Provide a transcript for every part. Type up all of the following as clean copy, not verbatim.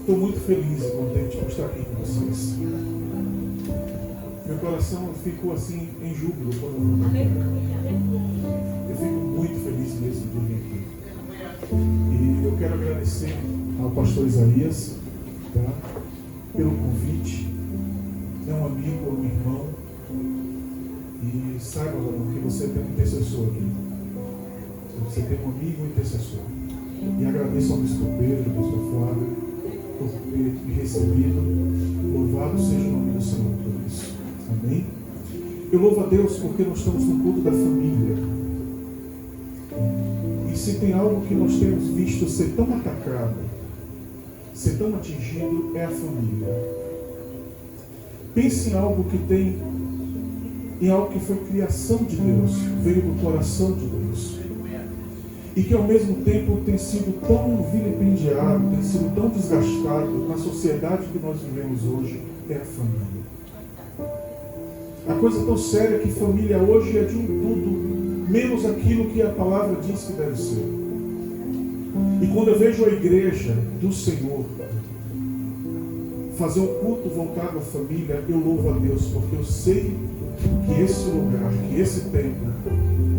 Estou muito feliz e contente por estar aqui com vocês. Meu coração ficou assim em júbilo quando eu vou aqui. Eu fico muito feliz mesmo de vir aqui. E eu quero agradecer ao pastor Isaías, tá, pelo convite. É um amigo, um irmão. E saiba, Varão, que você tem um intercessor aqui. Você tem um amigo e um intercessor. E agradeço ao bispo Pedro, ao bispo Flávio, por ter me recebido. Louvado seja o nome do Senhor por isso. Amém? Eu louvo a Deus porque nós estamos no culto da família. E se tem algo que nós temos visto ser tão atacado, ser tão atingido, é a família. Pense em algo que tem, em algo que foi criação de Deus, veio do coração de Deus. E que ao mesmo tempo tem sido tão vilipendiado, tem sido tão desgastado na sociedade que nós vivemos hoje, é a família. A coisa tão séria que família hoje é de um tudo, menos aquilo que a palavra diz que deve ser. E quando eu vejo a igreja do Senhor fazer um culto voltado à família, eu louvo a Deus, porque eu sei que esse lugar, que esse tempo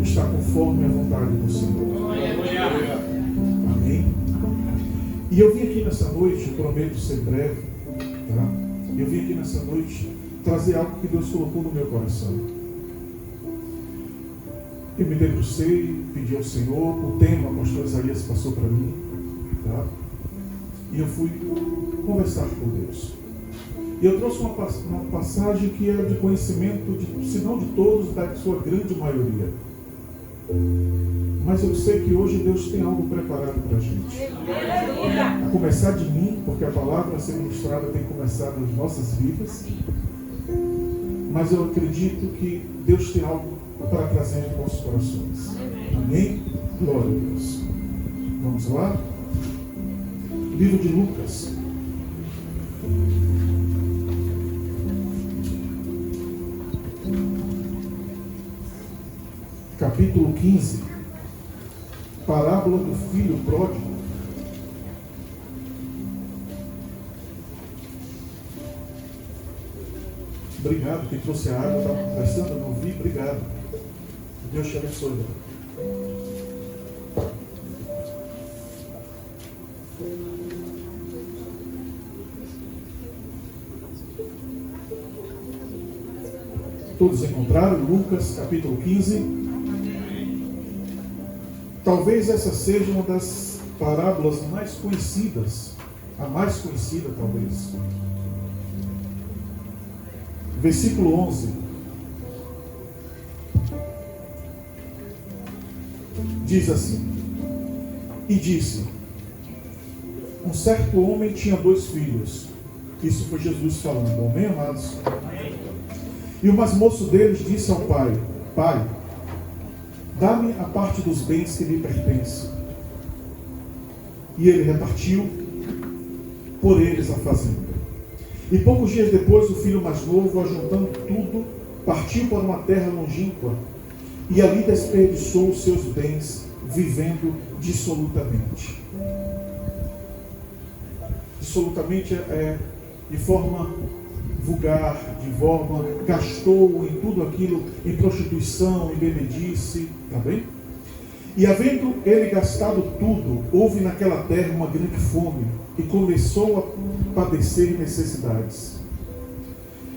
está conforme a vontade do Senhor. Amém? E eu vim aqui nessa noite, prometo ser breve, tá? Eu vim aqui nessa noite trazer algo que Deus colocou no meu coração. Eu me debrucei, pedi ao Senhor, o tema o pastor Isaías passou para mim, tá? E eu fui conversar com Deus. E eu trouxe uma passagem que é de conhecimento, se não de todos, da sua grande maioria. Mas eu sei que hoje Deus tem algo preparado para a gente. A começar de mim, porque a palavra a ser ministrada tem começado nas nossas vidas. Mas eu acredito que Deus tem algo para trazer em nossos corações. Amém? Glória a Deus. Vamos lá? Livro de Lucas. Capítulo 15. Parábola do filho pródigo. Obrigado, quem trouxe a água, estava conversando, não vi, obrigado. Deus te abençoe. Todos encontraram Lucas capítulo 15. Talvez essa seja uma das parábolas mais conhecidas, a mais conhecida talvez. Versículo 11. Diz assim: E disse: Um certo homem tinha 2 filhos. Isso foi Jesus falando. Amém, amados? E o mais moço deles disse ao pai: Pai, dá-me a parte dos bens que me pertence. E ele repartiu por eles a fazenda. E poucos dias depois, o filho mais novo, ajuntando tudo, partiu para uma terra longínqua e ali desperdiçou os seus bens, vivendo dissolutamente. Dissolutamente é de forma vulgar, de forma, gastou em tudo aquilo, em prostituição, em bebedice, tá bem? E havendo ele gastado tudo, houve naquela terra uma grande fome, e começou a padecer necessidades.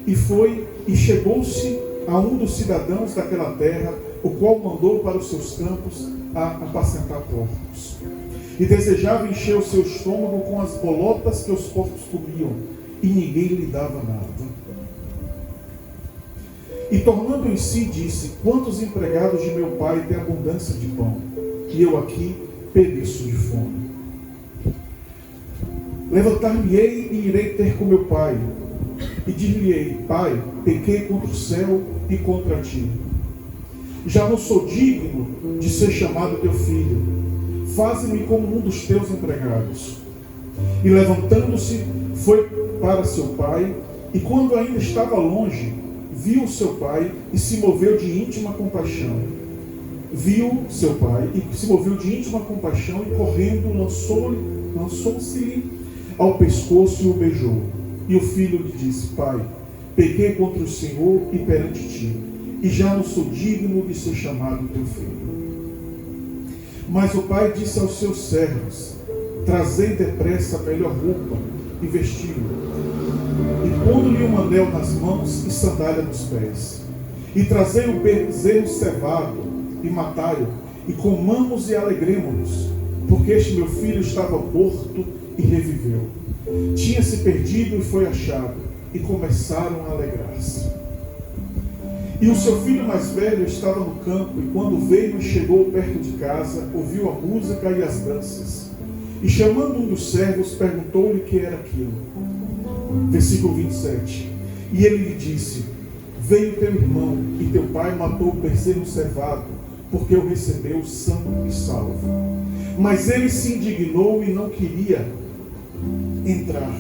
E foi, e chegou-se a um dos cidadãos daquela terra, o qual mandou para os seus campos a apacentar porcos. E desejava encher o seu estômago com as bolotas que os porcos comiam, e ninguém lhe dava nada. E tornando em si, disse: Quantos empregados de meu pai têm abundância de pão, e eu aqui pereço de fome? Levantar-me-ei e irei ter com meu pai, e dir-lhe-ei: Pai, pequei contra o céu e contra ti. Já não sou digno de ser chamado teu filho. Faze-me como um dos teus empregados. E levantando-se, foi para seu pai, e quando ainda estava longe, viu o seu pai e se moveu de íntima compaixão. Viu seu pai e se moveu de íntima compaixão e correndo lançou-se-lhe ao pescoço e o beijou. E o filho lhe disse: Pai, pequei contra o Senhor e perante ti, e já não sou digno de ser chamado teu filho. Mas o pai disse aos seus servos: Trazei depressa a melhor roupa e vesti-lo, e pondo-lhe um anel nas mãos e sandália nos pés. E trazei o bezerro cevado e matai-o, e comamos e alegremo-nos, porque este meu filho estava morto e reviveu. Tinha se perdido e foi achado, e começaram a alegrar-se. E o seu filho mais velho estava no campo, e quando veio e chegou perto de casa, ouviu a música e as danças. E chamando um dos servos, perguntou-lhe o que era aquilo. Versículo 27. E ele lhe disse: Veio teu irmão, e teu pai matou o bezerro cevado, porque o recebeu são e salvo. Mas ele se indignou e não queria entrar.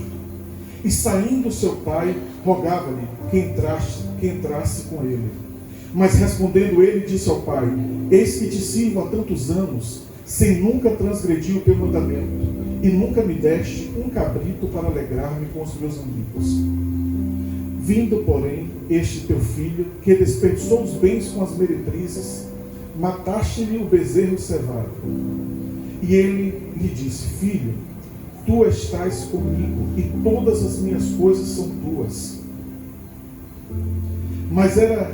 E saindo seu pai, rogava-lhe que entrasse com ele. Mas respondendo ele, disse ao pai: Eis que te sirvo há tantos anos, sem nunca transgredir o teu mandamento, e nunca me deste um cabrito para alegrar-me com os meus amigos. Vindo, porém, este teu filho, que desperdiçou os bens com as meretrizes, mataste-lhe o bezerro cevado. E ele lhe disse: Filho, tu estás comigo, e todas as minhas coisas são tuas. Mas era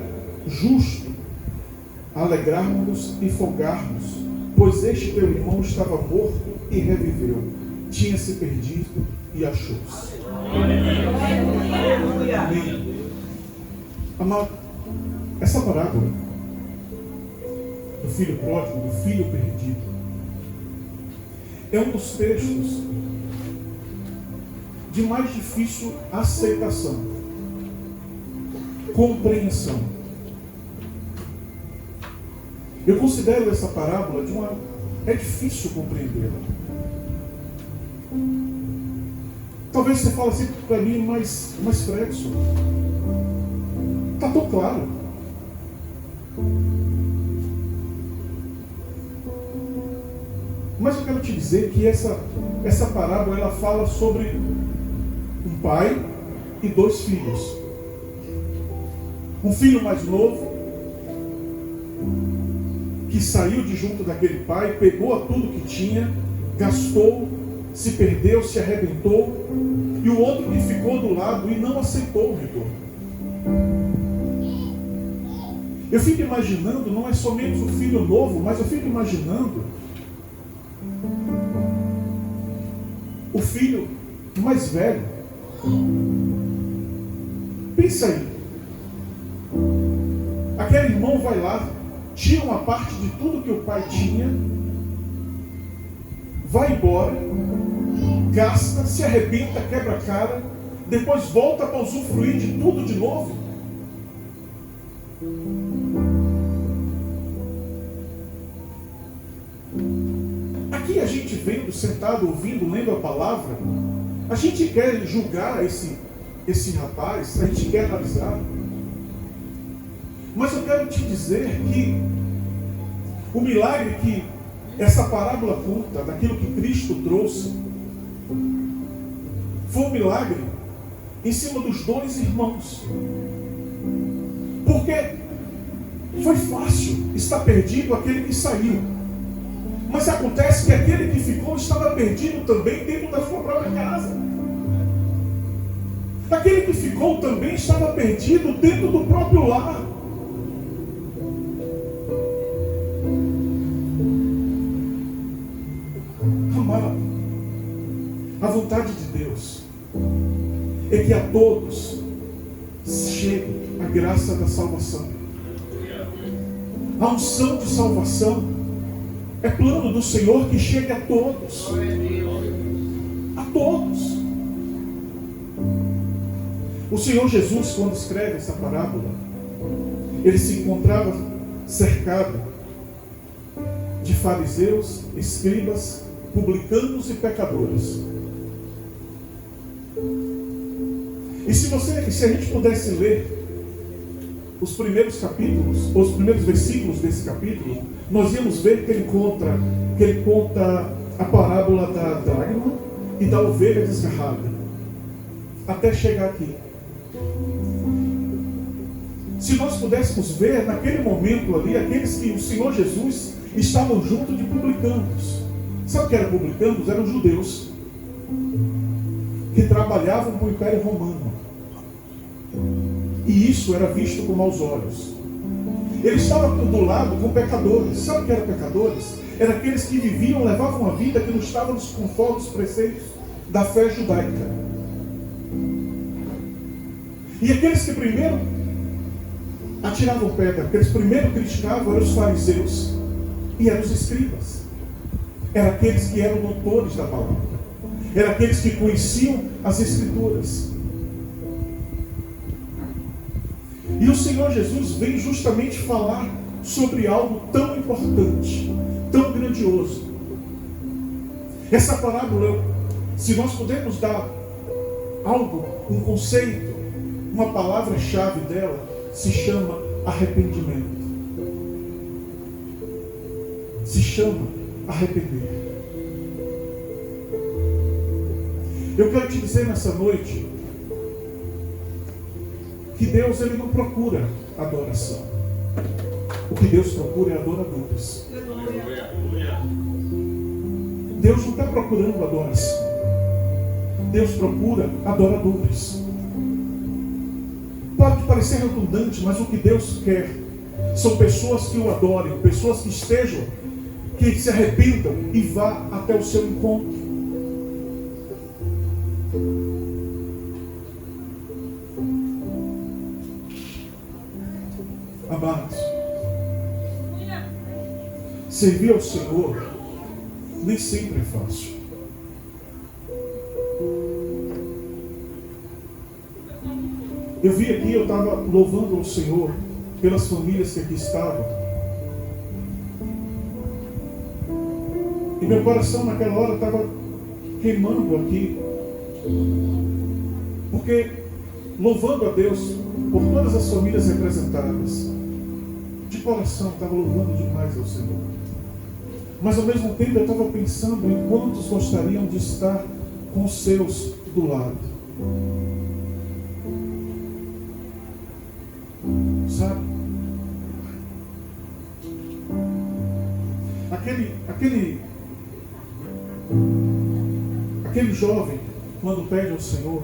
justo alegrarmos-nos e folgarmos, pois este teu irmão estava morto e reviveu, tinha se perdido e achou-se. Amém. Amado, essa parábola do filho pródigo, do filho perdido, é um dos textos de mais difícil aceitação, compreensão. Eu considero essa parábola é difícil compreendê-la. Talvez você fale assim para mim, mas Fredson, está tão claro. Mas eu quero te dizer que essa parábola ela fala sobre um pai e dois filhos. Um filho mais novo que saiu de junto daquele pai, pegou tudo que tinha, gastou, se perdeu, se arrebentou, e o outro que ficou do lado e não aceitou o retorno. Eu fico imaginando, não é somente o filho novo, mas eu fico imaginando o filho mais velho. Pensa aí. Aquele irmão vai lá, tira uma parte de tudo que o pai tinha, vai embora, gasta, se arrebenta, quebra a cara, depois volta para usufruir de tudo de novo. Aqui a gente vendo, sentado, ouvindo, lendo a palavra, a gente quer julgar esse rapaz, a gente quer analisar. Mas eu quero te dizer que o milagre que essa parábola conta, daquilo que Cristo trouxe, foi um milagre em cima dos dois irmãos. Porque foi fácil estar perdido aquele que saiu. Mas acontece que aquele que ficou estava perdido também dentro da sua própria casa. Aquele que ficou também estava perdido dentro do próprio lar. Amado, a vontade de Deus é que a todos chegue a graça da salvação. A unção de salvação é plano do Senhor que chegue a todos. A todos. O Senhor Jesus, quando escreve essa parábola, ele se encontrava cercado de fariseus, escribas, publicanos e pecadores. E se a gente pudesse ler os primeiros capítulos, os primeiros versículos desse capítulo, nós íamos ver que ele conta a parábola da dracma e da ovelha desgarrada, até chegar aqui. Se nós pudéssemos ver naquele momento ali, aqueles que o Senhor Jesus estavam junto de publicanos. Sabe o que eram publicanos? Eram judeus que trabalhavam para o Império Romano. E isso era visto com maus olhos. Ele estava do lado com pecadores. Sabe o que eram pecadores? Eram aqueles que viviam, levavam uma vida que não estava nos conformes, preceitos da fé judaica. E aqueles que primeiro atiravam pedra, aqueles que primeiro criticavam eram os fariseus e eram os escribas. Eram aqueles que eram doutores da palavra. Eram aqueles que conheciam as Escrituras. E o Senhor Jesus vem justamente falar sobre algo tão importante, tão grandioso. Essa parábola, se nós pudermos dar algo, um conceito, uma palavra-chave dela, se chama arrependimento. Se chama arrepender. Eu quero te dizer nessa noite que Deus, ele não procura adoração. O que Deus procura é adoradores. Deus não está procurando adoração. Deus procura adoradores. Pode parecer redundante, mas o que Deus quer são pessoas que o adorem, pessoas que estejam, que se arrependam e vá até o seu encontro. Amados, servir ao Senhor nem sempre é fácil. Eu vi aqui, eu estava louvando ao Senhor pelas famílias que aqui estavam. E meu coração naquela hora estava queimando aqui. Porque louvando a Deus por todas as famílias representadas, de coração estava louvando demais ao Senhor. Mas ao mesmo tempo eu estava pensando em quantos gostariam de estar com os seus do lado. Sabe? Aquele jovem, quando pede ao Senhor,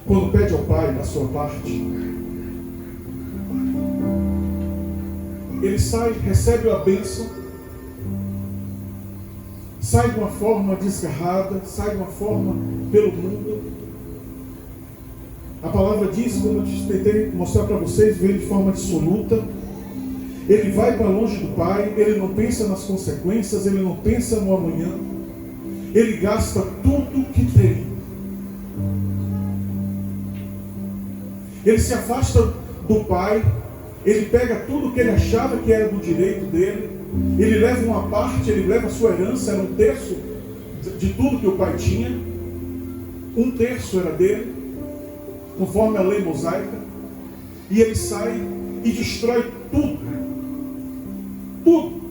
quando pede ao Pai da sua parte, ele sai, recebe a bênção, sai de uma forma desgarrada, sai de uma forma pelo mundo. A palavra diz, como eu tentei mostrar para vocês, vem de forma dissoluta. Ele vai para longe do Pai, ele não pensa nas consequências, ele não pensa no amanhã. Ele gasta tudo que tem. Ele se afasta do Pai, ele pega tudo que ele achava que era do direito dele, ele leva uma parte, ele leva a sua herança, era 1/3 de tudo que o pai tinha, 1/3 era dele, conforme a lei mosaica, e ele sai e destrói tudo. Tudo.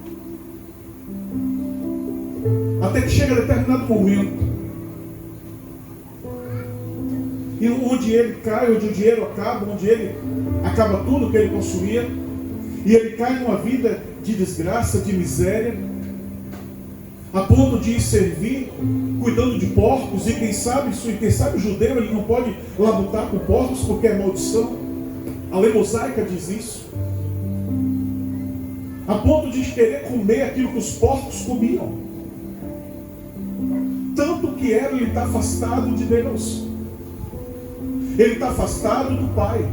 Até que chega a determinado momento, e onde ele cai, onde o dinheiro acaba, onde ele acaba tudo que ele possuía, e ele cai numa vida de desgraça, de miséria, a ponto de ir servir, cuidando de porcos, e quem sabe o judeu, ele não pode labutar com porcos, porque é maldição. A lei mosaica diz isso. A ponto de querer comer aquilo que os porcos comiam. Tanto que ele está afastado de Deus. Ele está afastado do Pai.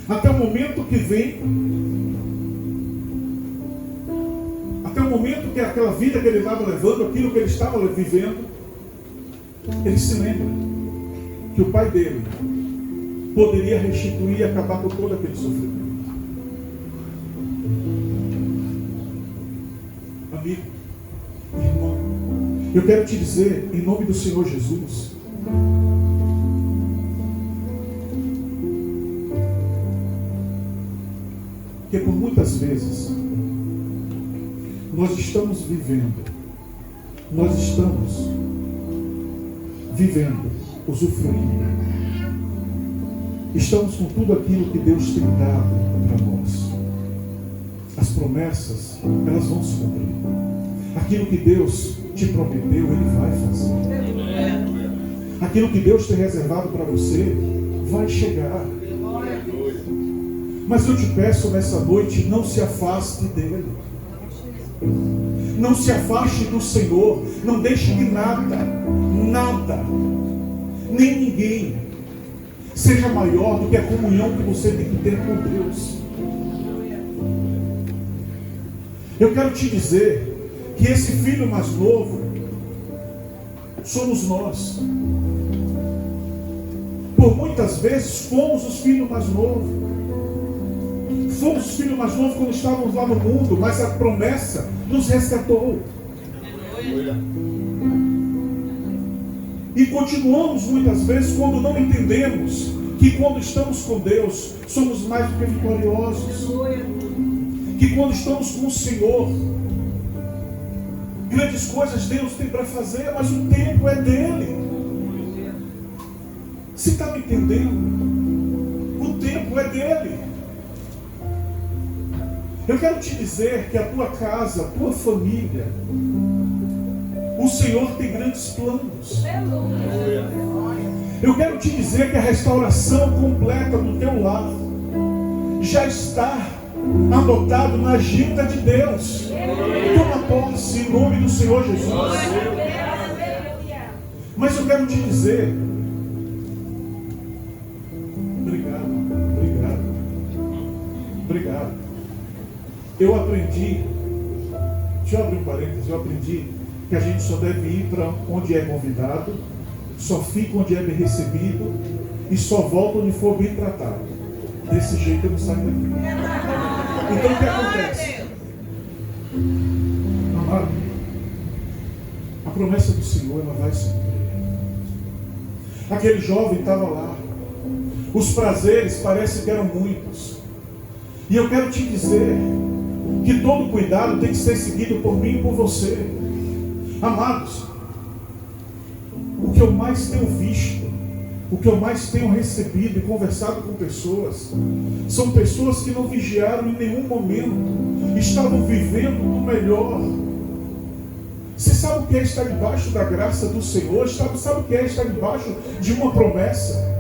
Até o momento que vem, até o momento que aquela vida que ele estava levando, aquilo que ele estava vivendo, ele se lembra que o pai dele poderia restituir e acabar com todo aquele sofrimento. Amigo, irmão, eu quero te dizer, em nome do Senhor Jesus, que por muitas vezes nós estamos vivendo nós estamos vivendo, usufruindo. Estamos com tudo aquilo que Deus tem dado para nós. As promessas, elas vão se cumprir. Aquilo que Deus te prometeu, Ele vai fazer. Aquilo que Deus tem reservado para você, vai chegar. Mas eu te peço nessa noite, não se afaste dEle. Não se afaste do Senhor. Não deixe que nada, nem ninguém seja maior do que a comunhão que você tem que ter com Deus. Eu quero te dizer que esse filho mais novo somos nós. Por muitas vezes fomos os filhos mais novos. Fomos os filhos mais novos quando estávamos lá no mundo, mas a promessa nos resgatou. E continuamos muitas vezes quando não entendemos que quando estamos com Deus somos mais do que vitoriosos. Que quando estamos com o Senhor, grandes coisas Deus tem para fazer, mas o tempo é dele. Você está me entendendo? O tempo é dele. Eu quero te dizer que a tua casa, a tua família, o Senhor tem grandes planos. Eu quero te dizer que a restauração completa do teu lar já está anotado na agenda de Deus. Toma posse em nome do Senhor Jesus. Mas eu quero te dizer, obrigado. Eu aprendi, deixa eu abrir um parênteses, eu aprendi que a gente só deve ir para onde é convidado, só fica onde é bem recebido e só volta onde for bem tratado. Desse jeito eu não saio daqui. Então o que acontece? Amado, a promessa do Senhor, ela vai se cumprir. Aquele jovem estava lá. Os prazeres parecem que eram muitos. E eu quero te dizer que todo cuidado tem que ser seguido por mim e por você. Amados, o que eu mais tenho visto, o que eu mais tenho recebido e conversado com pessoas, são pessoas que não vigiaram em nenhum momento, estavam vivendo o melhor. Você sabe o que é estar debaixo da graça do Senhor? Sabe o que é estar debaixo de uma promessa?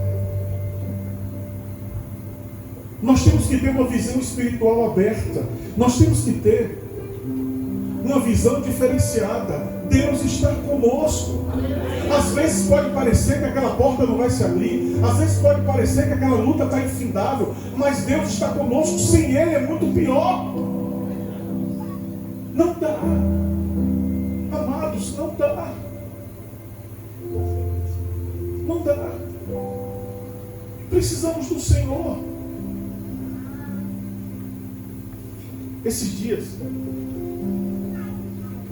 Nós temos que ter uma visão espiritual aberta. Nós temos que ter uma visão diferenciada. Deus está conosco. Às vezes pode parecer que aquela porta não vai se abrir. Às vezes pode parecer que aquela luta está infindável. Mas Deus está conosco. Sem Ele é muito pior. Não dá. Amados, não dá. Não dá. Precisamos do Senhor. Esses dias,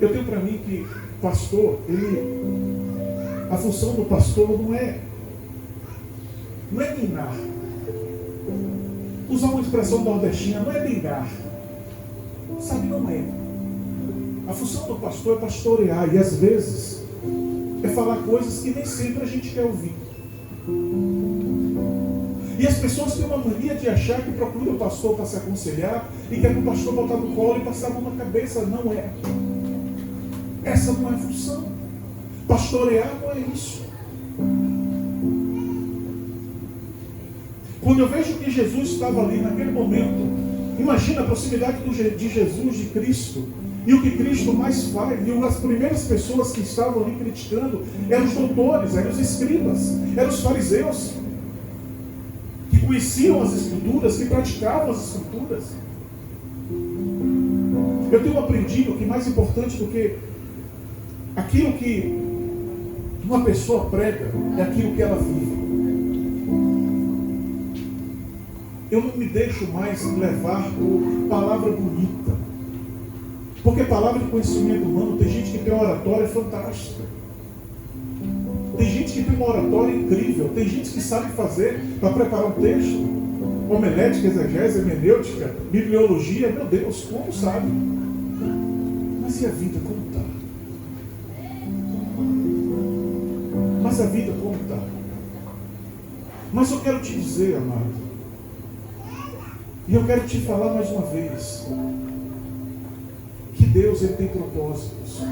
eu tenho para mim que pastor, a função do pastor não é ninar. Usar uma expressão nordestina, não é ninar. Sabe, não é. A função do pastor é pastorear, e às vezes é falar coisas que nem sempre a gente quer ouvir. E as pessoas têm uma mania de achar que procura o pastor para se aconselhar e quer que o pastor botar no colo e passar a mão na cabeça. Não é. Essa não é a função. Pastorear não é isso. Quando eu vejo que Jesus estava ali naquele momento, imagina a proximidade de Jesus, de Cristo, e o que Cristo mais faz. E as primeiras pessoas que estavam ali criticando eram os doutores, eram os escribas, eram os fariseus, que conheciam as Escrituras, que praticavam as Escrituras. Eu tenho aprendido que mais importante do que aquilo que uma pessoa prega é aquilo que ela vive. Eu não me deixo mais levar por palavra bonita, porque palavra de conhecimento humano, tem gente que tem uma oratória fantástica. Tem gente que tem uma oratória incrível. Tem gente que sabe fazer para preparar um texto. Homilética, exegese, hermenêutica, bibliologia. Meu Deus, como sabe? Mas e a vida, como está? mas a vida como está? Mas eu quero te dizer, amado, e eu quero te falar mais uma vez, que Deus, Ele tem propósitos.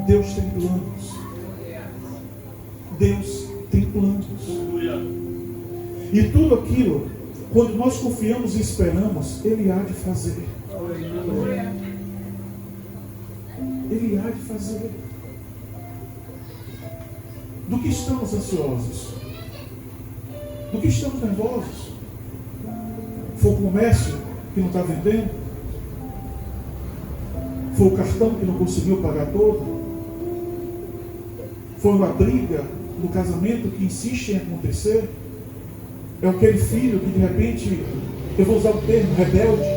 Deus tem planos. Deus tem planos. E tudo aquilo, quando nós confiamos e esperamos, Ele há de fazer. Ele há de fazer. Do que estamos ansiosos? Do que estamos nervosos? Foi o comércio que não está vendendo? Foi o cartão que não conseguiu pagar todo? Foi uma briga no casamento que insiste em acontecer? É aquele filho que de repente, eu vou usar o termo, rebelde?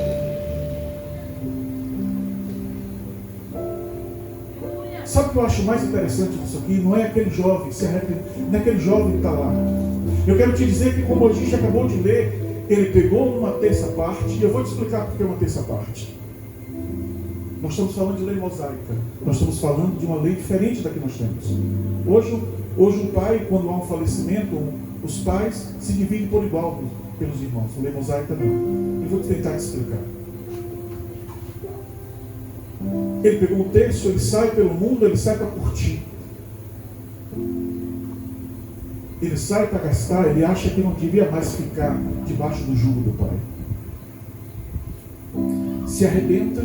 Sabe o que eu acho mais interessante disso aqui? Não é aquele jovem, não é aquele jovem que está lá. Eu quero te dizer que, como a gente acabou de ler, ele pegou uma terça parte, e eu vou te explicar por que é uma terça parte. Nós estamos falando de lei mosaica. Nós estamos falando de uma lei diferente da que nós temos. Hoje um pai, quando há um falecimento, os pais se dividem por igual pelos irmãos. A lei mosaica não. Eu vou tentar te explicar. Ele pegou um terço, ele sai pelo mundo, ele sai para curtir. Ele sai para gastar, ele acha que não devia mais ficar debaixo do jugo do pai. Se arrebenta,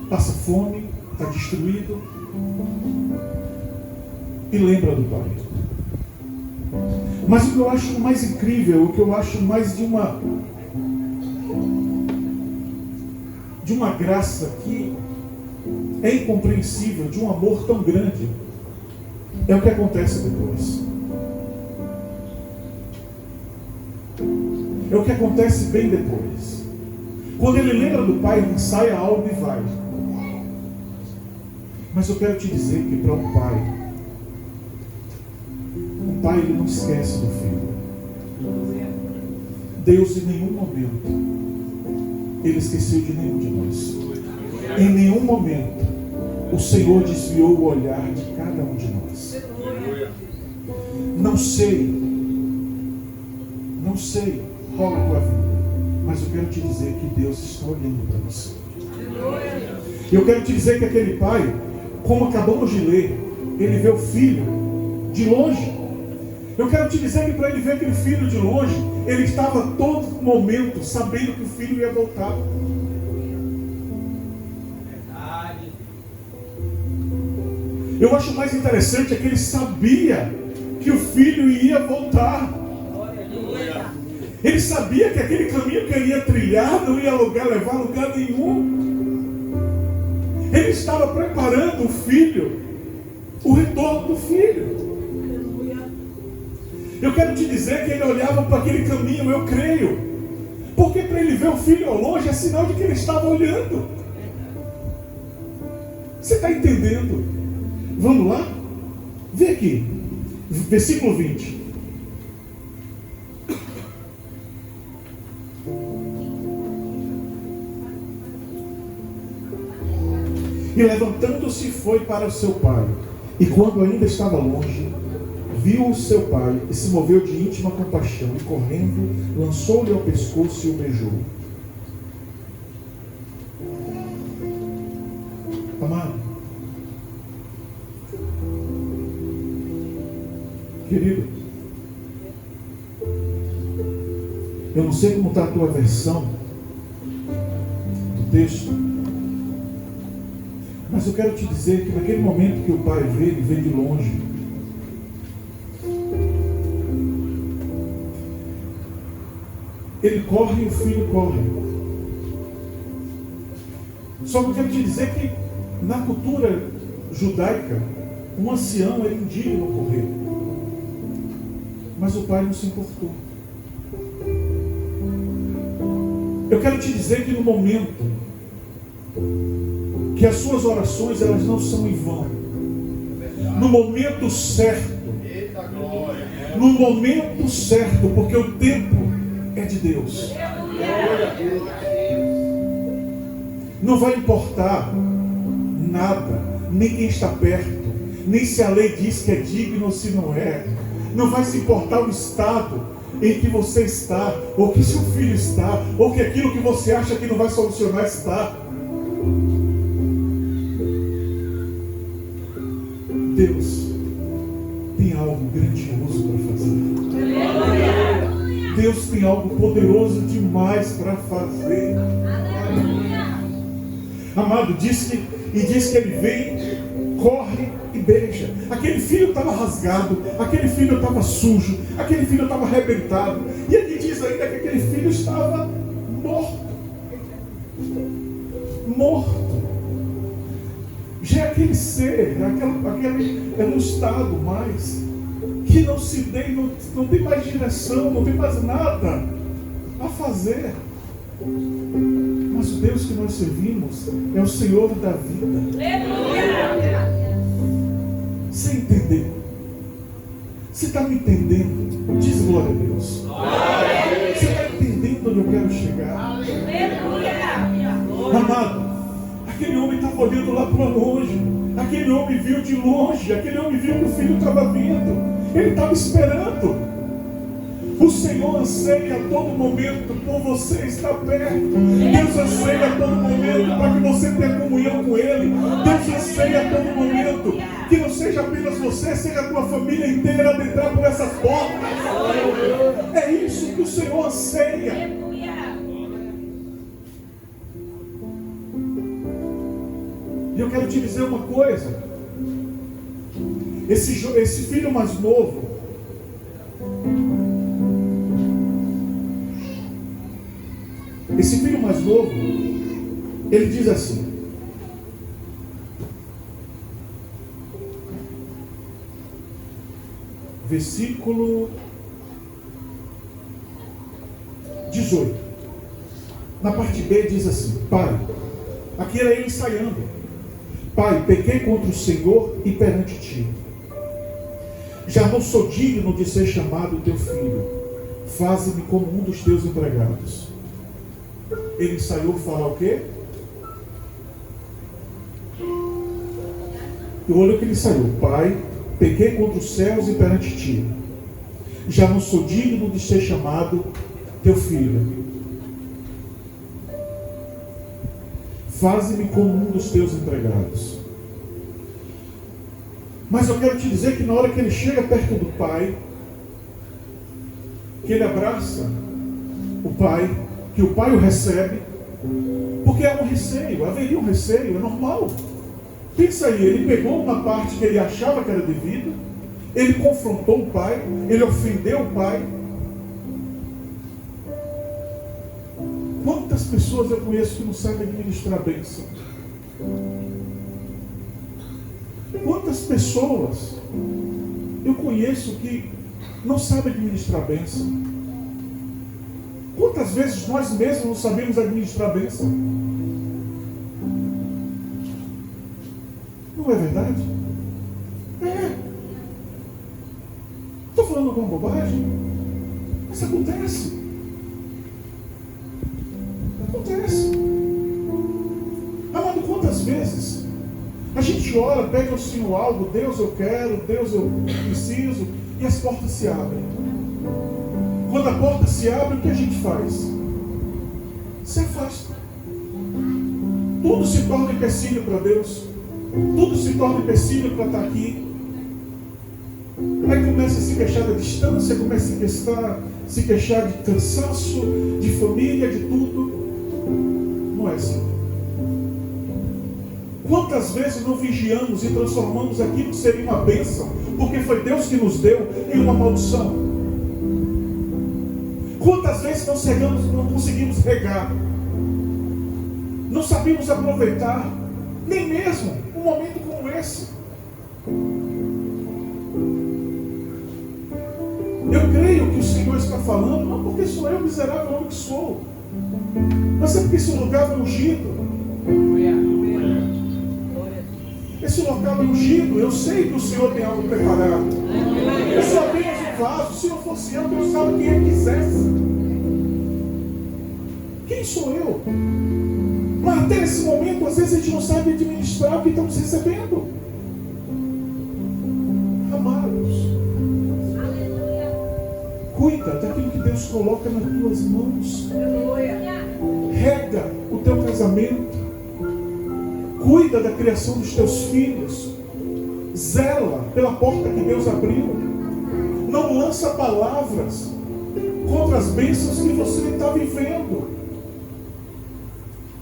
passa fome, está destruído e lembra do pai. Mas o que eu acho mais incrível, o que eu acho mais de uma graça que é incompreensível, de um amor tão grande, é o que acontece depois. É o que acontece bem depois. Quando ele lembra do pai, ele ensaia algo e vai. Mas eu quero te dizer que para um pai, o pai ele não esquece do filho. Deus em nenhum momento ele esqueceu de nenhum de nós. Em nenhum momento o Senhor desviou o olhar de cada um de nós. Não sei qual é a tua vida, mas eu quero te dizer que Deus está olhando para você. Eu quero te dizer que aquele pai, como acabamos de ler, ele vê o filho de longe. Eu quero te dizer que para ele ver aquele filho de longe, ele estava a todo momento sabendo que o filho ia voltar. Eu acho mais interessante é que ele sabia que o filho ia voltar. Ele sabia que aquele caminho que ele ia trilhar não ia levar a lugar nenhum. Ele estava preparando o filho, o retorno do filho. Eu quero te dizer que ele olhava para aquele caminho, eu creio, porque para ele ver o filho ao longe é sinal de que ele estava olhando. Você está entendendo? Vamos lá? Vê aqui, versículo 20. E levantando-se foi para o seu pai, e quando ainda estava longe, viu o seu pai e se moveu de íntima compaixão, e correndo, lançou-lhe ao pescoço e o beijou. Amado, querido, eu não sei como está a tua versão do texto, mas eu quero te dizer que naquele momento que o pai vê, ele vê de longe. Ele corre e o filho corre. Só que eu quero te dizer que na cultura judaica, um ancião era indigno correr. Mas o pai não se importou. Eu quero te dizer que no momento que as suas orações elas não são em vão, no momento certo, no momento certo, porque o tempo é de Deus. Não vai importar nada, nem quem está perto, nem se a lei diz que é digno ou se não é. Não vai se importar o estado em que você está, ou que seu filho está, ou que aquilo que você acha que não vai solucionar está. Deus tem algo grandioso para fazer. Deus tem algo poderoso demais para fazer. Amado, diz que ele vem, corre e beija. Aquele filho estava rasgado, aquele filho estava sujo, aquele filho estava arrebentado. E aqui diz ainda que aquele filho estava morto. Morto. Já é aquele ser, aquele é um estado mais que não se tem, não tem mais direção, não tem mais nada a fazer. Mas o Deus que nós servimos é o Senhor da vida. Você entendeu? Você está me entendendo? Diz glória a Deus. Você está entendendo onde eu quero chegar? Amado, aquele homem estava olhando lá para longe. Aquele homem viu de longe. Aquele homem viu que o filho estava vindo. Ele estava esperando. O Senhor anseia a todo momento por você estar perto. Deus anseia a todo momento para que você tenha comunhão com Ele. Deus anseia a todo momento que não seja apenas você, seja a tua família inteira a entrar por essas portas. É isso que o Senhor anseia. E eu quero te dizer uma coisa. Esse filho mais novo, ele diz assim: versículo 18, na parte B diz assim: Pai, aqui era ele ensaiando: Pai, pequei contra o Senhor e perante ti. Já não sou digno de ser chamado teu filho. Faze-me como um dos teus empregados. Ele ensaiou falar o quê? E olha o que ele ensaiou: Pai, pequei contra os céus e perante ti. Já não sou digno de ser chamado teu filho. Faze-me como um dos teus empregados. Mas eu quero te dizer que na hora que ele chega perto do Pai, que ele abraça o Pai, que o Pai o recebe, porque é um receio, haveria um receio, é normal. Pensa aí, ele pegou uma parte que ele achava que era devida, ele confrontou o Pai, ele ofendeu o Pai. Quantas pessoas eu conheço que não sabem administrar a bênção? Quantas pessoas eu conheço que não sabem administrar a bênção? Quantas vezes nós mesmos não sabemos administrar a bênção? Não é verdade? É. Estou falando alguma bobagem? Mas acontece. Acontece. Amado, quantas vezes a gente ora, pede ao Senhor algo: Deus eu quero, Deus eu preciso, e as portas se abrem. Quando a porta se abre, o que a gente faz? Se afasta. Tudo se torna empecilho para Deus. Tudo se torna empecilho para estar aqui. Aí começa a se queixar da distância, começa a se queixar de cansaço, de família, de tudo. Não é assim. Quantas vezes não vigiamos e transformamos aquilo que seria uma bênção, porque foi Deus que nos deu, em uma maldição? Quantas vezes não conseguimos regar, não sabemos aproveitar, nem mesmo um momento como esse? Eu creio que o Senhor está falando, não porque sou eu miserável homem que sou, mas é porque esse lugar é ungido. Esse local é ungido. Eu sei que o Senhor tem algo preparado. Eu sou apenas um vaso. Se não fosse eu, Deus sabe quem Ele quisesse. Quem sou eu? Mas até esse momento, às vezes a gente não sabe administrar o que estamos recebendo. Cuida daquilo que Deus coloca nas tuas mãos. Rega o teu casamento. Cuida da criação dos teus filhos. Zela pela porta que Deus abriu. Não lança palavras contra as bênçãos que você está vivendo.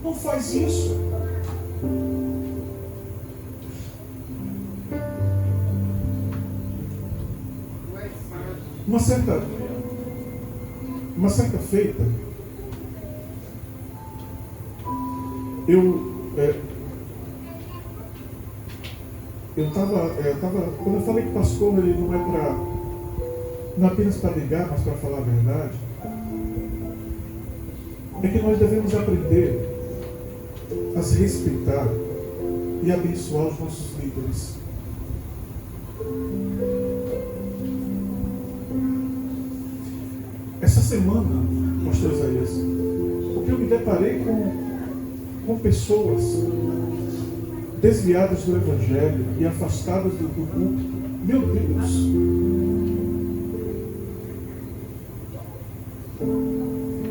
Não faz isso. Uma certa feita, eu estava, quando eu falei que o pastor ele não é apenas para brigar, mas para falar a verdade, é que nós devemos aprender a se respeitar e abençoar os nossos líderes. Essa semana, pastor Isaías, porque eu me deparei com pessoas desviadas do Evangelho e afastadas do culto. Meu Deus!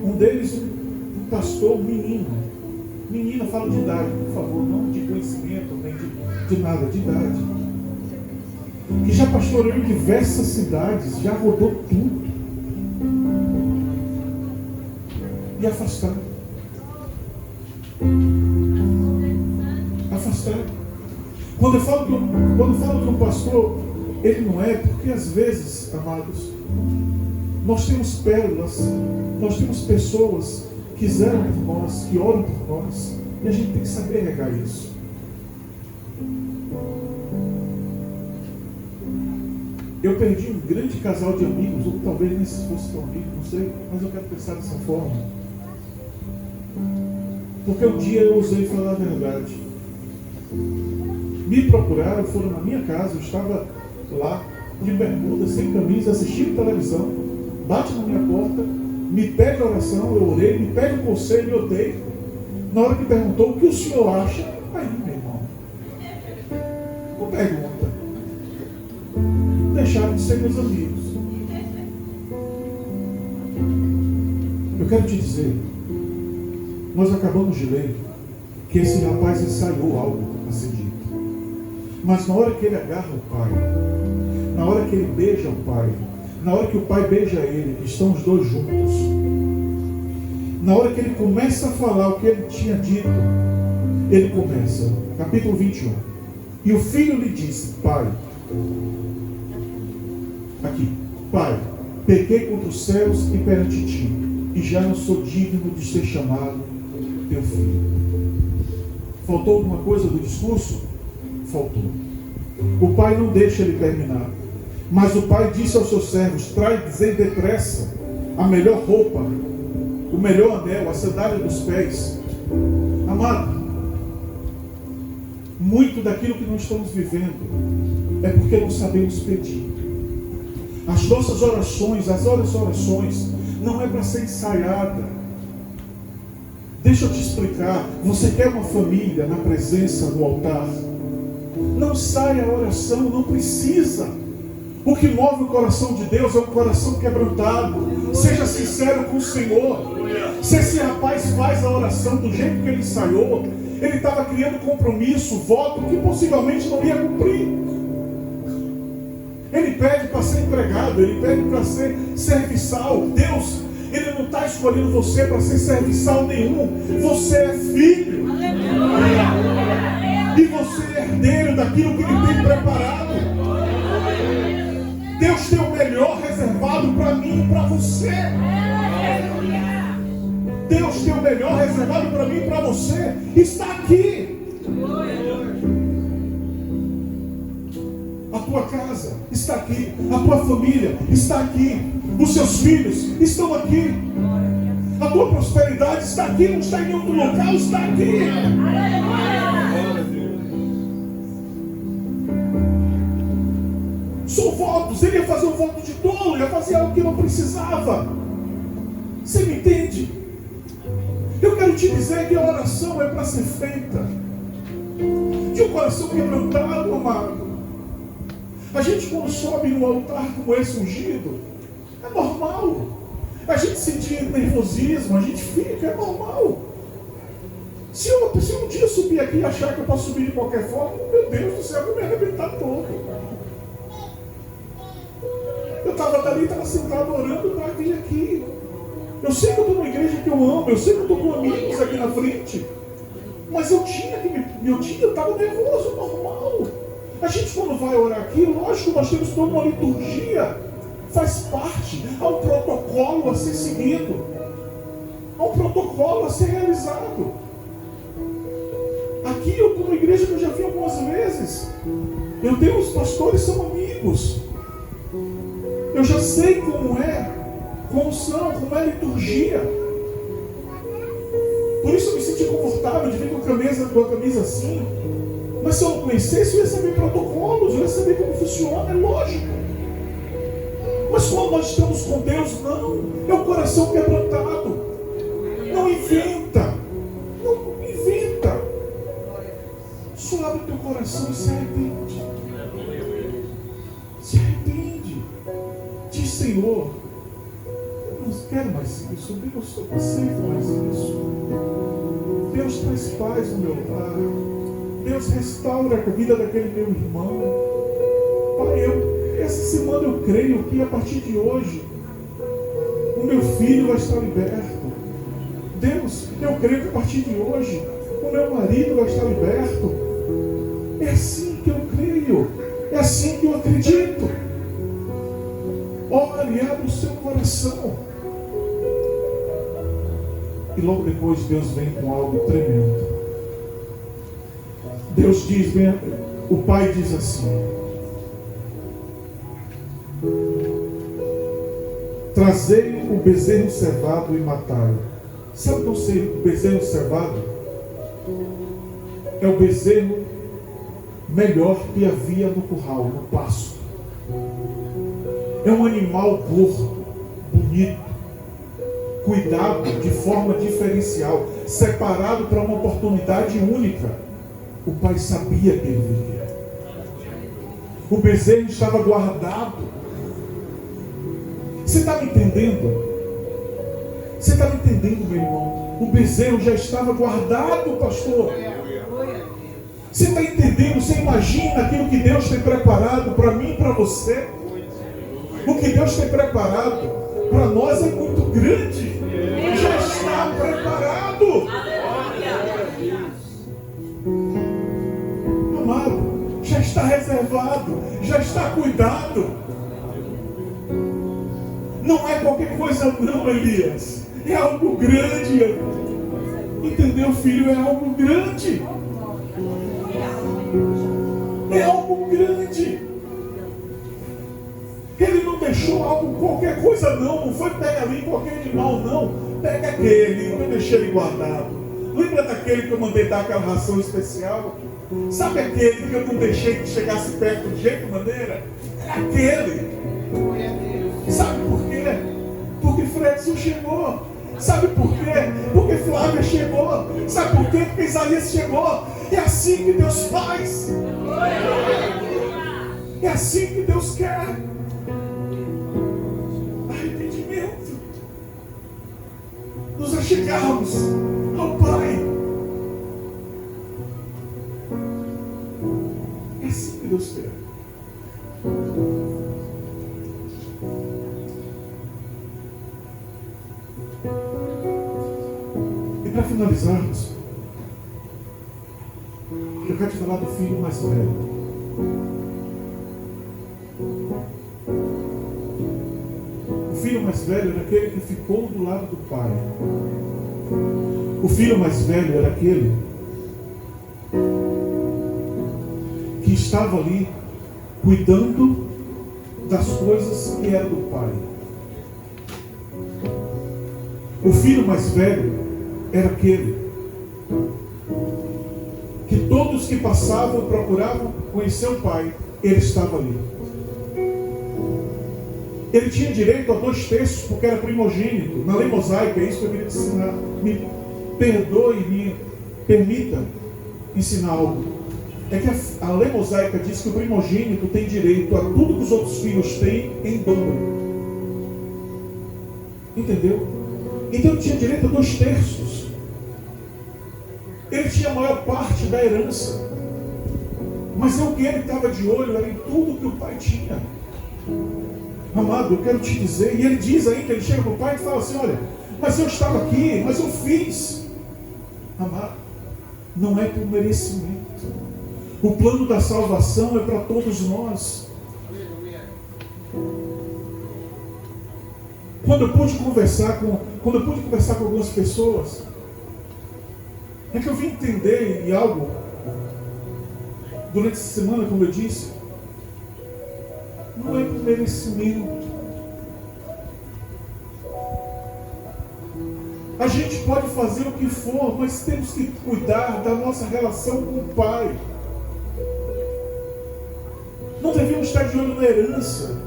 Um deles, um pastor, menina, fala de idade, por favor, não de conhecimento, nem de nada, de idade, que já pastoreou em diversas cidades, já rodou tudo, e afastado. Quando eu falo que um pastor, ele não é, porque às vezes, amados, nós temos pérolas, nós temos pessoas que zelam por nós, que oram por nós, e a gente tem que saber regar isso. Eu perdi um grande casal de amigos, ou talvez nem se fosse tão amigo, não sei, mas eu quero pensar dessa forma. Porque um dia eu ousei falar a verdade. Me procuraram, foram na minha casa, eu estava lá, de bermuda, sem camisa, assistindo televisão, bate na minha porta, me pede oração, eu orei, me pede um conselho, eu dei. Na hora que perguntou o que o senhor acha, aí, meu irmão, não pergunta. Deixaram de ser meus amigos. Eu quero te dizer, nós acabamos de ler que esse rapaz ensaiou algo a ser dito. Mas na hora que ele agarra o pai, na hora que ele beija o pai, na hora que o pai beija ele, que estão os dois juntos, na hora que ele começa a falar o que ele tinha dito, ele começa, capítulo 21. E o filho lhe disse: pai, pai, pequei contra os céus e perante ti, e já não sou digno de ser chamado teu filho. Faltou alguma coisa do discurso? Faltou. O pai não deixa ele terminar. Mas o pai disse aos seus servos: trazei depressa a melhor roupa, o melhor anel, a sandália dos pés. Amado, muito daquilo que nós estamos vivendo é porque não sabemos pedir. As nossas orações, as orações, não é para ser ensaiada. Deixa eu te explicar. Você quer uma família na presença do altar? Não saia a oração, não precisa. O que move o coração de Deus é um coração quebrantado. Seja sincero com o Senhor. Se esse rapaz faz a oração do jeito que ele ensaiou, ele estava criando compromisso, voto que possivelmente não ia cumprir. Ele pede para ser empregado, ele pede para ser serviçal. Deus, Ele não está escolhendo você para ser serviçal nenhum. Você é filho. E você é herdeiro daquilo que Ele tem preparado. Deus tem o melhor reservado para mim e para você. Deus tem o melhor reservado para mim e para você. Está aqui. A tua casa está aqui. A tua família está aqui. Os seus filhos estão aqui. A tua prosperidade está aqui. Não está em nenhum local, está aqui. São votos. Ele ia fazer um voto de tolo, ia fazer algo que não precisava. Você me entende? Eu quero te dizer que a oração é para ser feita de um coração quebrantado, amado. A gente, quando sobe no altar como esse ungido, É normal. A gente sentir nervosismo, a gente fica, é normal. Se um dia eu subir aqui e achar que eu posso subir de qualquer forma, meu Deus do céu, eu vou me arrebentar todo. Eu estava dali, estava sentado orando para vir aqui. Eu sei que eu estou numa igreja que eu amo, eu sei que eu estou com amigos aqui na frente. Mas eu estava nervoso, normal. A gente quando vai orar aqui, lógico, nós temos toda uma liturgia. Faz parte, há um protocolo a ser seguido. Há um protocolo a ser realizado. Aqui eu estou numa igreja que eu já vi algumas vezes. Os pastores são amigos. Eu já sei como é como é a liturgia. Por isso eu me senti confortável de vir com a camisa assim. Mas se eu não conhecesse, eu ia saber protocolos, eu ia saber como funciona, é lógico. Mas quando nós estamos com Deus, não. É o coração quebrantado. Não inventa. Não inventa. Só abre teu coração e se arrepende. Se arrepende. Diz, Senhor, eu não quero mais isso. Deus, eu não aceito mais isso. Deus, traz paz no meu lar. Deus, restaura a vida daquele meu irmão. Pai, essa semana eu creio que a partir de hoje o meu filho vai estar liberto. Deus, eu creio que a partir de hoje o meu marido vai estar liberto. É assim que eu creio. É assim que eu acredito. Ore e abre o seu coração. E logo depois Deus vem com algo tremendo. Deus diz, o Pai diz assim: trazei o bezerro cevado e matai-o. Sabe o que eu sei? O bezerro cevado é o bezerro melhor que havia no curral, no pasto. É um animal gordo, bonito, cuidado de forma diferencial, separado para uma oportunidade única. O pai sabia que ele viria. O bezerro estava guardado. Você está me entendendo? Você está me entendendo, meu irmão? O bezerro já estava guardado, pastor. Você está entendendo? Você imagina aquilo que Deus tem preparado para mim e para você? O que Deus tem preparado para nós é muito grande. Já está preparado. Amado, já está reservado, já está cuidado. Não é qualquer coisa não, Elias. É algo grande. Entendeu, filho? É algo grande. É algo grande. Ele não deixou algo, qualquer coisa não foi pega ali qualquer animal não. Pega aquele, eu deixei ele guardado. Lembra daquele que eu mandei dar aquela ração especial? Sabe aquele que eu não deixei que chegasse perto de jeito maneira? É aquele. Sabe por quê? Porque Fredson chegou. Sabe por quê? Porque Flávia chegou. Sabe por quê? Porque Isaías chegou. É assim que Deus faz. É assim que Deus quer. Arrependimento. Nos achegarmos ao Pai. É assim que Deus quer. E para finalizarmos, eu quero te falar do filho mais velho. O filho mais velho era aquele que ficou do lado do pai. O filho mais velho era aquele que estava ali cuidando das coisas que eram do pai. O filho mais velho era aquele que todos que passavam procuravam conhecer o pai, ele estava ali. Ele tinha direito a 2/3 porque era primogênito. Na lei mosaica, é isso que eu queria te ensinar. Me perdoe, me permita ensinar algo. É que a lei mosaica diz que o primogênito tem direito a tudo que os outros filhos têm em dobro. Entendeu? Então ele tinha direito a 2/3. Ele tinha a maior parte da herança. Mas o que ele estava de olho era em tudo que o pai tinha. Amado, eu quero te dizer, e ele diz ainda, ele chega para o pai e fala assim: olha, mas eu estava aqui, mas eu fiz. Amado, não é por merecimento. O plano da salvação é para todos nós. Quando eu pude conversar com algumas pessoas, é que eu vim entender em algo durante essa semana, como eu disse, não é por merecimento. A gente pode fazer o que for, mas temos que cuidar da nossa relação com o Pai. Não devemos estar de olho na herança.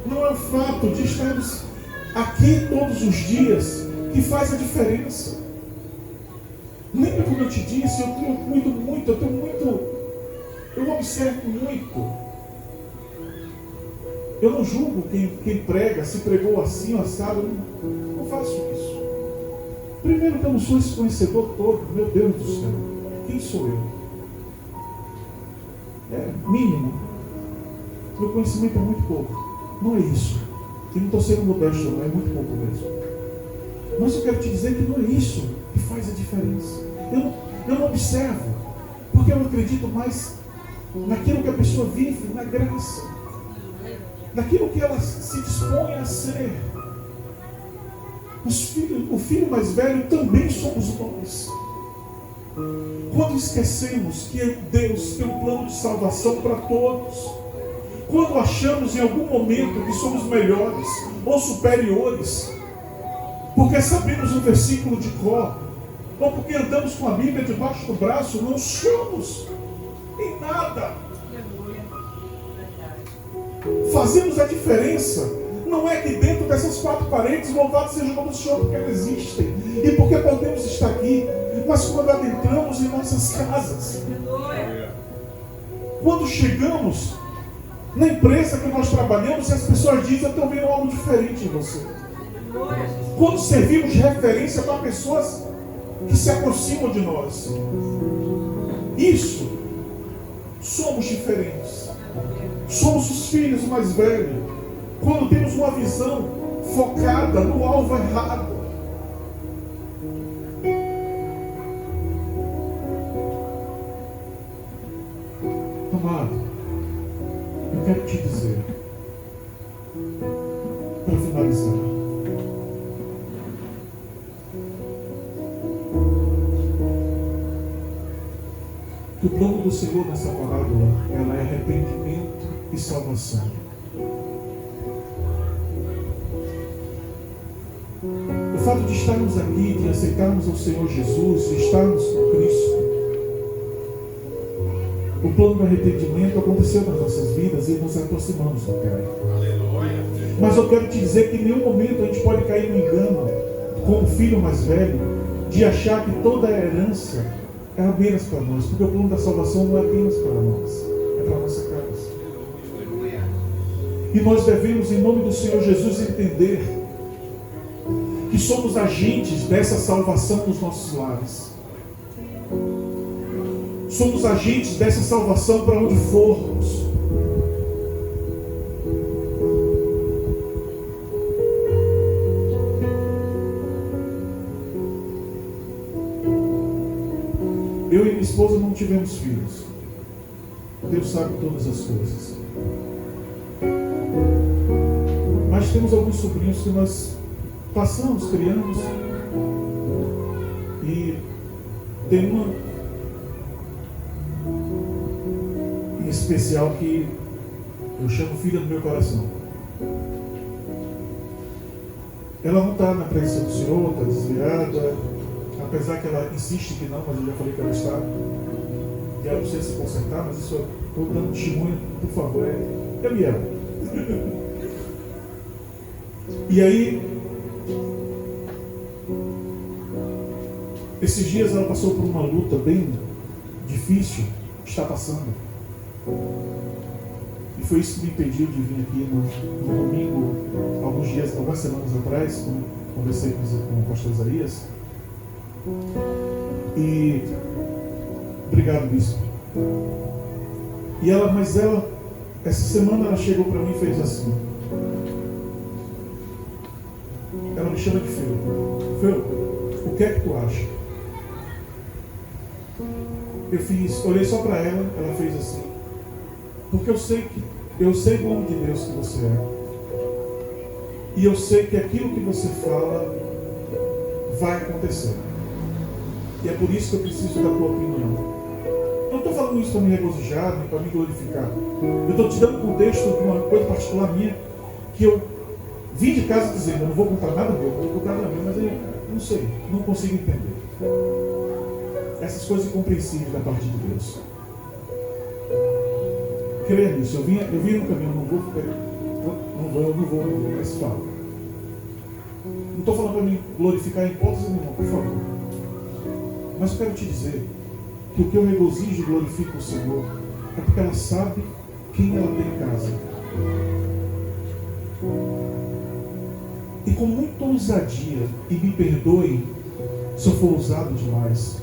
Não é o fato de estarmos aqui todos os dias que faz a diferença. Lembra como eu te disse, eu cuido muito, eu observo muito. Eu não julgo quem prega, se pregou assim, assado, eu não faço isso. Primeiro que eu não sou esse conhecedor todo, meu Deus do céu, quem sou eu? É mínimo. Meu conhecimento é muito pouco. Não é isso. E não estou sendo modesto, não, é muito pouco mesmo. Mas eu quero te dizer que não é isso que faz a diferença. Eu não observo, porque eu acredito mais naquilo que a pessoa vive, na graça, naquilo que ela se dispõe a ser. O filho mais velho também somos nós. Quando esquecemos que Deus tem um plano de salvação para todos, quando achamos em algum momento que somos melhores ou superiores, porque sabemos um versículo de cor, ou porque andamos com a Bíblia debaixo do braço, não somos em nada. Fazemos a diferença. Não é que dentro dessas 4 paredes, louvado seja o nome do Senhor, porque elas existem e porque podemos estar aqui, mas quando adentramos em nossas casas, quando chegamos na empresa que nós trabalhamos, e as pessoas dizem: eu estou vendo algo diferente em você. Quando servimos de referência para pessoas que se aproximam de nós, isso, somos diferentes. Somos os filhos mais velhos. Quando temos uma visão focada no alvo errado. Amado, eu quero te dizer, para finalizar, que o plano do Senhor nessa parábola, ela é arrependimento e salvação. O fato de estarmos aqui, de aceitarmos o Senhor Jesus, de estarmos com Cristo, o plano do arrependimento aconteceu nas nossas vidas e nos aproximamos do Pai. Mas eu quero te dizer que em nenhum momento a gente pode cair no engano, como filho mais velho, de achar que toda a herança é apenas para nós, porque o plano da salvação não é apenas para nós, é para a nossa casa. E nós devemos, em nome do Senhor Jesus, entender que somos agentes dessa salvação nos nossos lares. Somos agentes dessa salvação para onde formos. Eu e minha esposa não tivemos filhos. Deus sabe todas as coisas. Mas temos alguns sobrinhos que nós passamos, criamos, e tem uma em especial que eu chamo filha do meu coração. Ela não está na presença do Senhor, está desviada, apesar que ela insiste que não, mas eu já falei que ela está. E ela não sei se consertar, mas isso eu estou dando testemunho, por favor, é Gabriel. E aí, esses dias ela passou por uma luta bem difícil, está passando. E foi isso que me impediu de vir aqui no domingo ao algumas semanas atrás, conversei com o pastor Isaías. E obrigado, bispo. Mas ela, essa semana ela chegou para mim e fez assim. Ela me chama de Feu. Feu, o que é que tu acha? Olhei só para ela, ela fez assim. Porque eu sei do homem de Deus que você é. E eu sei que aquilo que você fala vai acontecer. E é por isso que eu preciso da tua opinião. Eu não estou falando isso para me regozijar, nem para me glorificar. Eu estou te dando um contexto de uma coisa particular minha, que eu vim de casa dizendo, eu não vou contar nada meu, vou contar nada meu, mas eu não sei, não consigo entender. Essas coisas incompreensíveis da parte de Deus. Creia nisso. Eu vim no caminho, eu não vou, mas falo. Não estou falando para me glorificar em hipótese nenhuma, por favor. Mas eu quero te dizer que o que eu regozijo e glorifico o Senhor é porque ela sabe quem ela tem em casa. E com muita ousadia, e me perdoe se eu for ousado demais,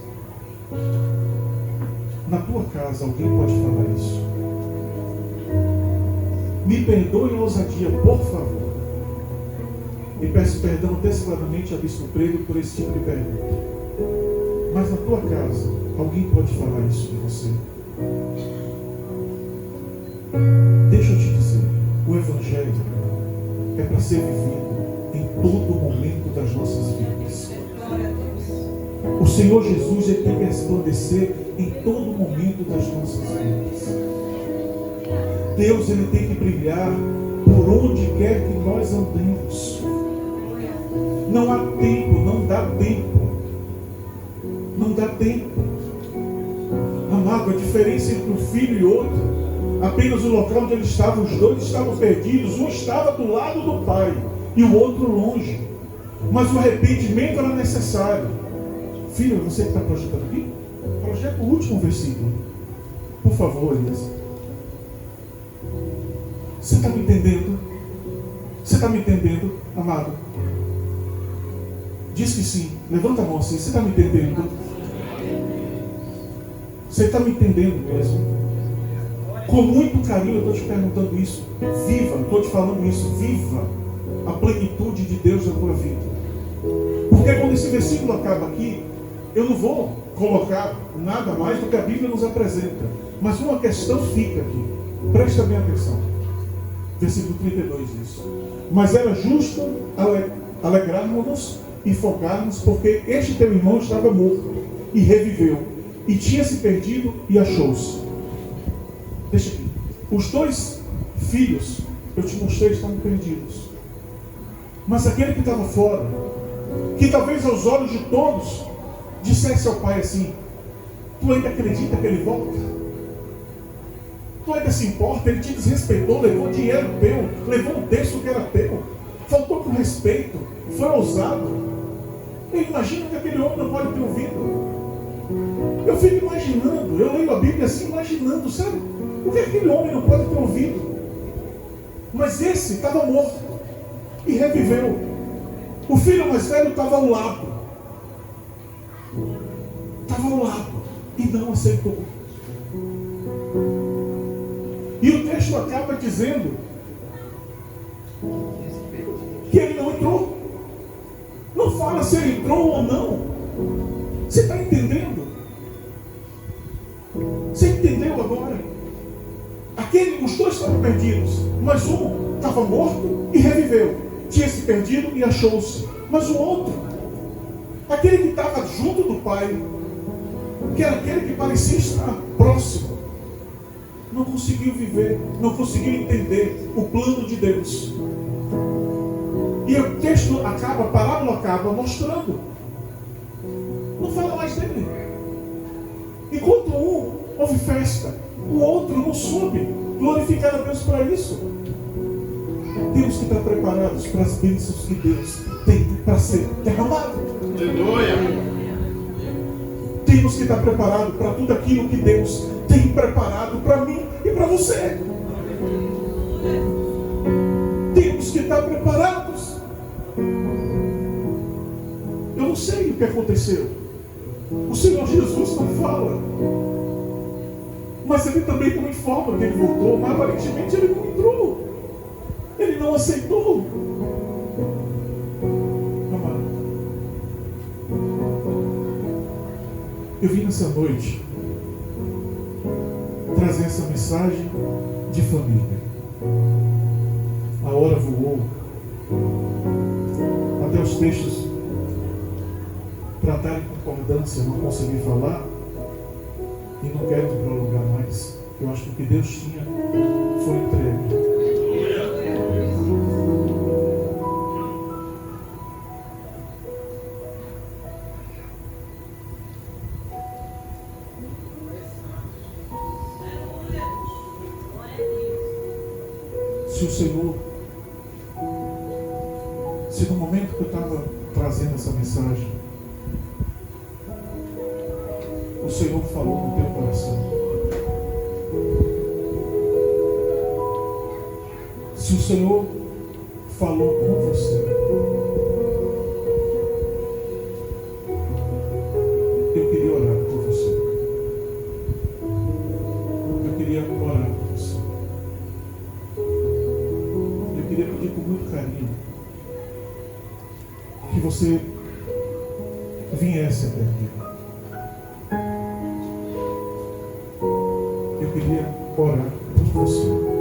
na tua casa alguém pode falar isso. Me perdoe a ousadia, por favor. E peço perdão antecipadamente a Bispo Pedro por esse tipo de pergunta. Mas na tua casa, alguém pode falar isso de você? Deixa eu te dizer, o Evangelho é para ser vivido em todo momento das nossas vidas. O Senhor Jesus tem que resplandecer em todo momento das nossas vidas. Deus, Ele tem que brilhar por onde quer que nós andemos. Não há tempo, não dá tempo. Não dá tempo. Amado, a diferença entre um filho e outro, apenas o local onde eles estavam, os dois estavam perdidos. Um estava do lado do pai e o outro longe. Mas o arrependimento era necessário. Filho, você que está projetando aqui? Projeta o último versículo. Por favor, Elias. Você está me entendendo? Você está me entendendo, amado? Diz que sim. Levanta a mão assim. Você está me entendendo? Você está me entendendo mesmo? Com muito carinho eu estou te perguntando isso. Viva, estou te falando isso. Viva a plenitude de Deus na tua vida. Porque quando esse versículo acaba aqui, eu não vou colocar nada mais do que a Bíblia nos apresenta. Mas uma questão fica aqui. Presta bem atenção. Versículo 32 diz: mas era justo alegrarmos-nos e folgarmos, porque este teu irmão estava morto e reviveu, e tinha se perdido e achou-se. Deixa aqui. Os dois filhos, eu te mostrei, estavam perdidos. Mas aquele que estava fora, que talvez aos olhos de todos dissesse ao pai assim: tu ainda acredita que ele volta? Tu ainda se importa? Ele te desrespeitou, levou dinheiro teu, levou um texto que era teu, faltou com respeito, foi ousado. Eu imagino que aquele homem não pode ter ouvido. Eu fico imaginando, eu leio a Bíblia assim, imaginando, sabe? O que aquele homem não pode ter ouvido? Mas esse estava morto e reviveu. O filho mais velho estava ao lado. Estava ao lado e não aceitou. E o texto acaba dizendo que ele não entrou. Não fala se ele entrou ou não. Você está entendendo? Você entendeu agora? Os dois estavam perdidos, mas um estava morto e reviveu. Tinha se perdido e achou-se. Mas o outro, aquele que estava junto do pai, que era aquele que parecia estar próximo, não conseguiu viver, não conseguiu entender o plano de Deus. E o texto acaba, a parábola acaba mostrando. Não fala mais dele. Enquanto um houve festa, o outro não soube glorificar a Deus para isso. Temos que estar preparados para as bênçãos que Deus tem para ser derramado. Aleluia. Temos que estar preparados para tudo aquilo que Deus tem preparado para mim e para você. Temos que estar preparados. Eu não sei o que aconteceu. O Senhor Jesus não fala. Mas ele também não informa que ele voltou. Mas aparentemente ele não entrou. Ele não aceitou. Amado, eu vim nessa noite trazer essa mensagem de família. A hora voou. Até os textos para estar em concordância, eu não consegui falar e não quero prolongar mais. Eu acho que o que Deus tinha foi entregue. Se o Senhor, se no momento que eu estava trazendo essa mensagem, o Senhor falou no teu coração, se o Senhor falou com você, eu queria orar por você. Eu queria orar por você. Eu queria pedir com muito carinho que você viesse até aqui. Eu queria orar por você.